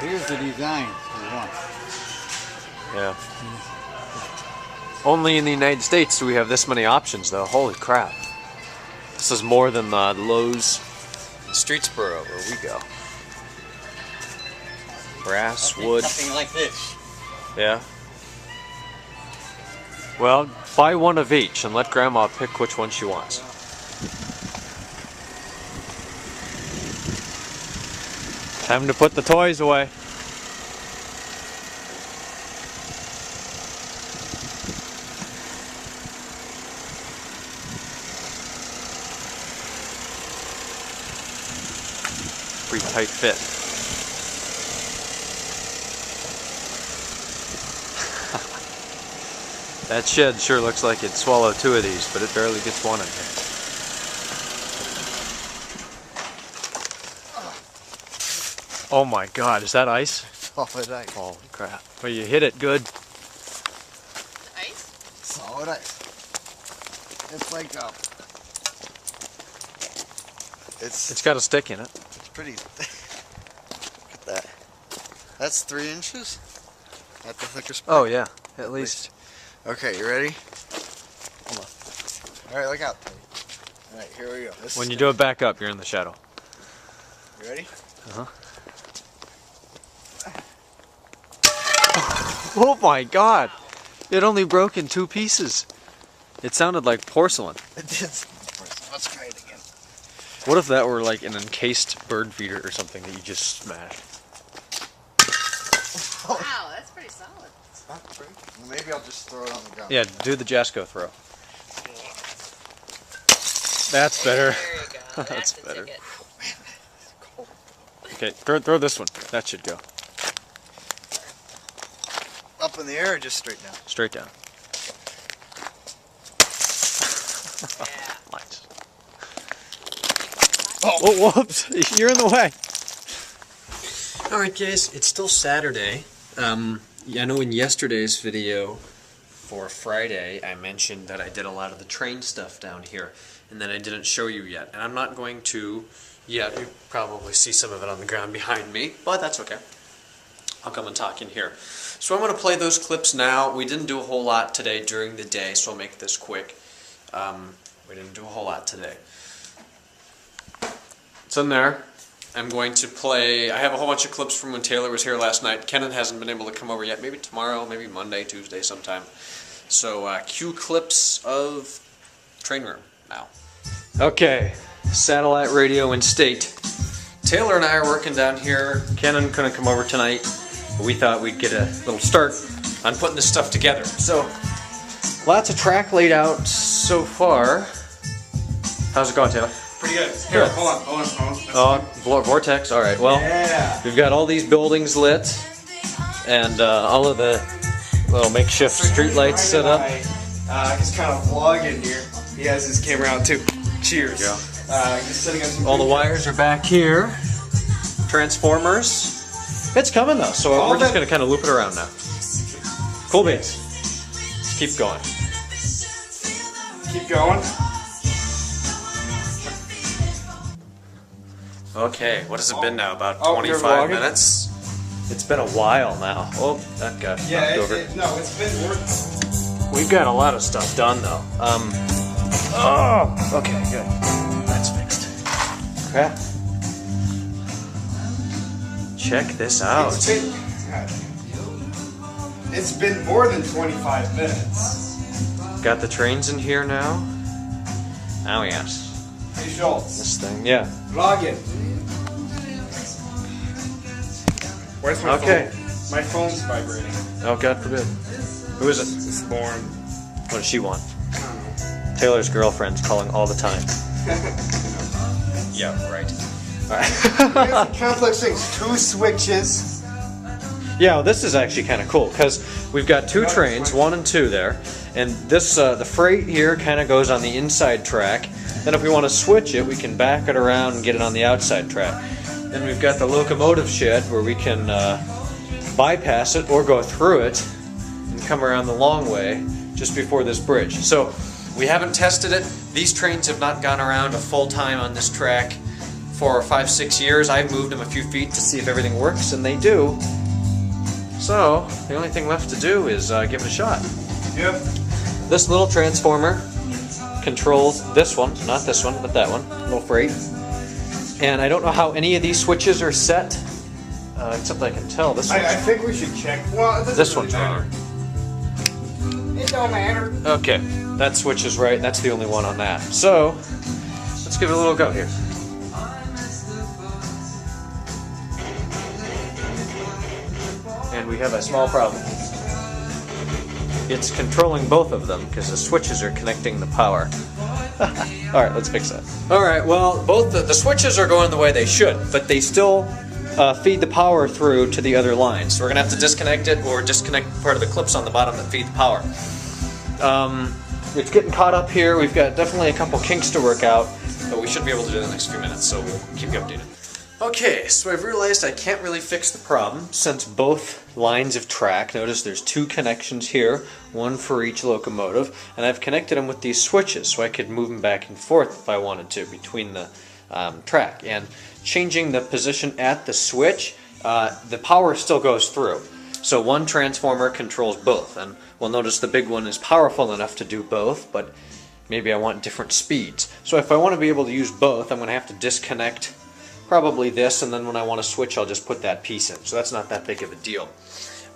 Here's the design for one. Yeah. Only in the United States do we have this many options, though. Holy crap. This is more than the Lowe's in Streetsboro, where we go. Brass, wood. Something like this. Yeah. Well, buy one of each and let Grandma pick which one she wants. Time to put the toys away. Pretty tight fit. That shed sure looks like it'd swallow 2 of these, but it barely gets one in here. Oh my god, is that ice? Solid ice. Holy crap. Well, you hit it good. Ice? Solid ice. It's like It's got a stick in it. It's pretty. Look at that. That's 3 inches at the thicker spot. Oh yeah, at least. Okay, you ready? Hold on. All right, look out. All right, here we go. When you do it back up, you're in the shadow. You ready? Uh-huh. Oh my god! It only broke in 2 pieces. It sounded like porcelain. It did. Let's try it again. What if that were like an encased bird feeder or something that you just smashed? Wow, that's pretty solid. It's not breaking. Maybe I'll just throw it on the ground. Yeah, do the Jasco throw. That's better. There you go. That's the better. ticket. Okay, throw this one. That should go. Up in the air or just straight down? Straight down. Yeah. Nice. Oh, whoops! You're in the way. Alright guys, it's still Saturday. I know in yesterday's video for Friday I mentioned that I did a lot of the train stuff down here and that I didn't show you yet. And I'm not going to yet. You probably see some of it on the ground behind me, but that's okay. I'll come and talk in here. So I'm going to play those clips now. We didn't do a whole lot today during the day, so I'll make this quick. We didn't do a whole lot today. It's in there. I'm going to play, I have a whole bunch of clips from when Taylor was here last night. Kenan hasn't been able to come over yet. Maybe tomorrow, maybe Monday, Tuesday sometime. So cue clips of Train Room now. Okay, satellite radio in state. Taylor and I are working down here. Kenan couldn't come over tonight, but we thought we'd get a little start on putting this stuff together. So, lots of track laid out so far. How's it going, Taylor? Pretty good. Here, hold on. Oh, vortex. All right. Well, yeah. We've got all these buildings lit, and all of the little makeshift street lights set up. He's kind of vlogging here. He has his camera out too. Cheers. Yeah. Just setting up some. All the wires are back here. Transformers. It's coming though, so we're just gonna kind of loop it around now. Cool beans. Let's keep going. Keep going. Okay, what has it been now? About Oh, you're 25 vlogging? minutes? It's been a while now. Oh, that got knocked over. No, it's been working. We've got a lot of stuff done though. Oh, okay, good. That's fixed. Crap. Check this out. It's been more than 25 minutes. Got the trains in here now. Oh yes. Hey Schultz, This thing, yeah. vlogging. Where's my Okay. phone? My phone's vibrating. Oh, God forbid. Who is it? It's Lauren. What does she want? I don't know. Taylor's girlfriend's calling all the time. Yeah, right. Here's the complex things. 2 switches. Yeah, well, this is actually kind of cool because we've got 2 trains, 1 and 2 there, and this the freight here kind of goes on the inside track. Then if we want to switch it, we can back it around and get it on the outside track. Then we've got the locomotive shed where we can bypass it or go through it and come around the long way just before this bridge. So we haven't tested it. These trains have not gone around a full time on this track for 5-6 years. I've moved them a few feet to see if everything works, and they do. So the only thing left to do is give it a shot. Yep. This little transformer controls this one, not this one, but that one, little freight. And I don't know how any of these switches are set, except I can tell this one. I think we should check. Well, This one's wrong. It don't matter. Okay, that switch is right. That's the only one on that. So let's give it a little go here. And we have a small problem. It's controlling both of them because the switches are connecting the power. Alright, let's fix that. Alright, well, both the switches are going the way they should, but they still feed the power through to the other lines. So we're going to have to disconnect it or disconnect part of the clips on the bottom that feed the power. It's getting caught up here. We've got definitely a couple kinks to work out, but we should be able to do it in the next few minutes, so we'll keep you updated. Okay, so I've realized I can't really fix the problem since both lines of track. Notice there's two connections here, one for each locomotive, and I've connected them with these switches so I could move them back and forth if I wanted to between the track. And changing the position at the switch, the power still goes through. So one transformer controls both, and we'll notice the big one is powerful enough to do both, but maybe I want different speeds. So if I want to be able to use both, I'm going to have to disconnect probably this, and then when I want to switch, I'll just put that piece in. So that's not that big of a deal.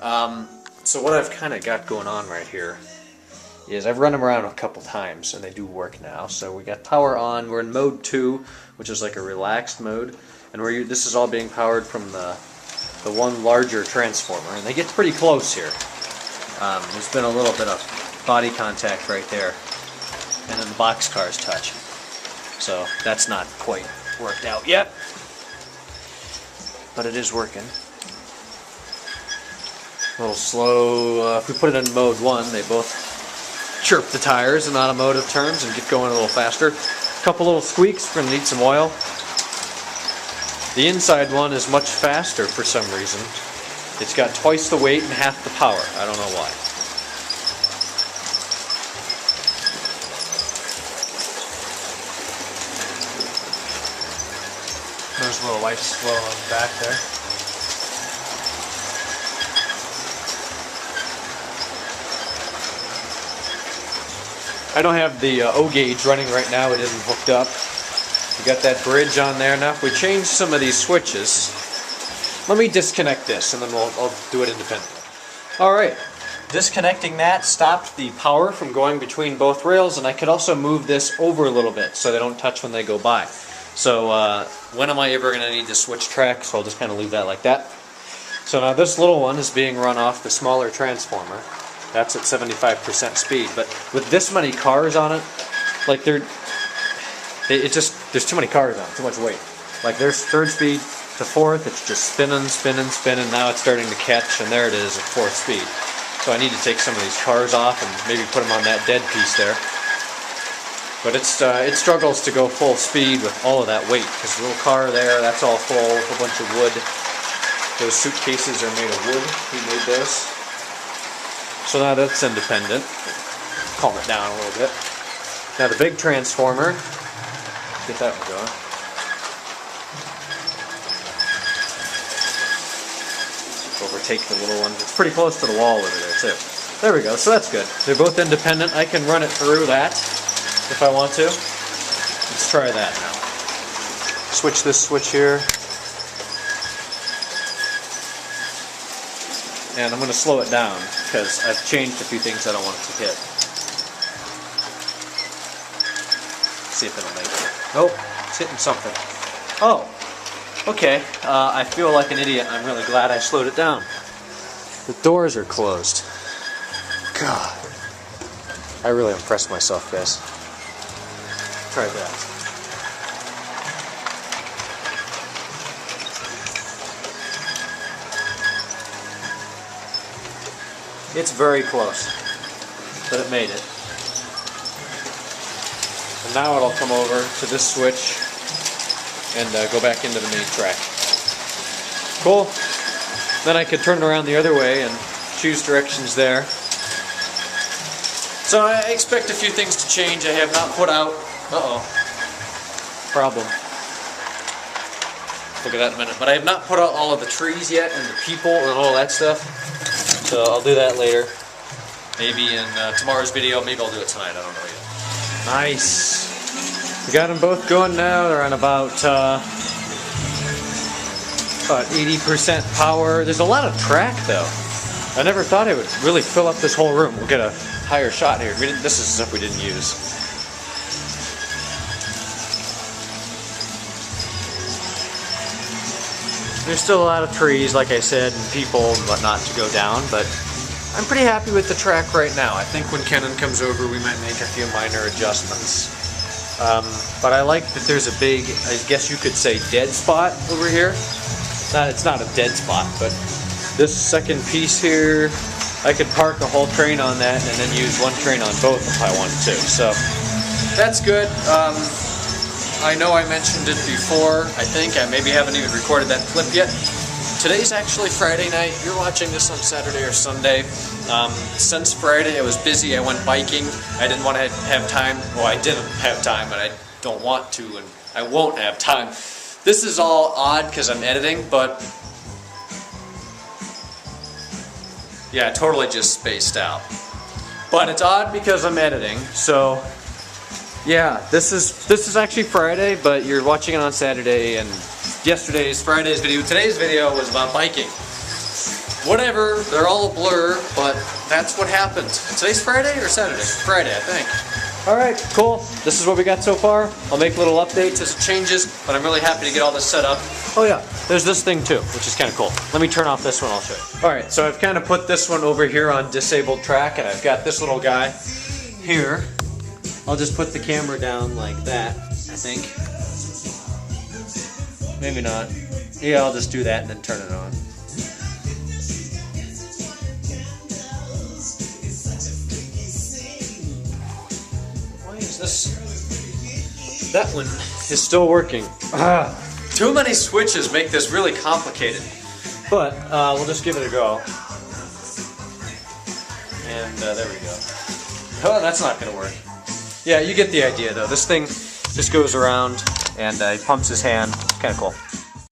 So what I've kind of got going on right here is I've run them around a couple times, and they do work now. So we got power on. We're in mode 2, which is like a relaxed mode, and this is all being powered from the one larger transformer, and they get pretty close here. There's been a little bit of body contact right there, and then the boxcars touch. So that's not quite worked out yet, but it is working. A little slow. If we put it in mode 1, they both chirp the tires in automotive terms and get going a little faster. A couple little squeaks. We're going to need some oil. The inside one is much faster for some reason. It's got twice the weight and half the power. I don't know why. There's a little life slow on the back there. I don't have the O gauge running right now. It isn't hooked up. We got that bridge on there. Now if we change some of these switches, let me disconnect this and then I'll do it independently. Alright, disconnecting that stopped the power from going between both rails, and I could also move this over a little bit so they don't touch when they go by. So when am I ever going to need to switch tracks? So I'll just kind of leave that like that. So now this little one is being run off the smaller transformer. That's at 75% speed, but with this many cars on it, like there's too many cars on it, too much weight. Like there's third speed to fourth, it's just spinning, spinning, spinning. Now it's starting to catch, and there it is at fourth speed. So I need to take some of these cars off and maybe put them on that dead piece there. But it struggles to go full speed with all of that weight, because the little car there, that's all full, a whole bunch of wood. Those suitcases are made of wood. He made those. So now that's independent. Calm it down a little bit. Now the big transformer, get that one going. Overtake the little one. It's pretty close to the wall over there too. There we go, so that's good. They're both independent. I can run it through that if I want to. Let's try that now. Switch this switch here. And I'm going to slow it down because I've changed a few things I don't want it to hit. See if it'll make it. Nope, it's hitting something. Oh, okay. I feel like an idiot. I'm really glad I slowed it down. The doors are closed. God. I really impressed myself, guys. Try that. It's very close, but it made it. And now it'll come over to this switch and go back into the main track. Cool. Then I could turn it around the other way and choose directions there. So I expect a few things to change. I have not put out... Uh-oh. Problem. look at that in a minute. But I have not put out all of the trees yet and the people and all that stuff. So I'll do that later. Maybe in tomorrow's video. Maybe I'll do it tonight. I don't know yet. Nice. We got them both going now. They're on about 80% power. There's a lot of track though. I never thought it would really fill up this whole room. We'll get a higher shot here. This is stuff we didn't use. There's still a lot of trees, like I said, and people and whatnot to go down, but I'm pretty happy with the track right now. I think when Kenan comes over, we might make a few minor adjustments. But I like that there's a big, I guess you could say, dead spot over here. It's not a dead spot, but this second piece here, I could park a whole train on that and then use one train on both if I wanted to. So that's good. I know I mentioned it before, I think. I maybe haven't even recorded that clip yet. Today's actually Friday night. You're watching this on Saturday or Sunday. Since Friday I was busy. I went biking. I didn't want to have time. Well, I didn't have time, but I don't want to, and I won't have time. This is all odd because I'm editing, but yeah, totally just spaced out. But it's odd because I'm editing, so yeah, this is actually Friday, but you're watching it on Saturday, and Friday's video. Today's video was about biking. Whatever, they're all a blur, but that's what happened. Today's Friday or Saturday? Friday, I think. Alright, cool. This is what we got so far. I'll make little updates as it changes, but I'm really happy to get all this set up. Oh yeah, there's this thing too, which is kind of cool. Let me turn off this one, I'll show you. Alright, so I've kind of put this one over here on disabled track, and I've got this little guy here. I'll just put the camera down like that, I think. Maybe not. Yeah, I'll just do that and then turn it on. Why is this? That one is still working. Too many switches make this really complicated. But we'll just give it a go. And there we go. Oh, that's not going to work. Yeah, you get the idea though. This thing just goes around and he pumps his hand. It's kind of cool.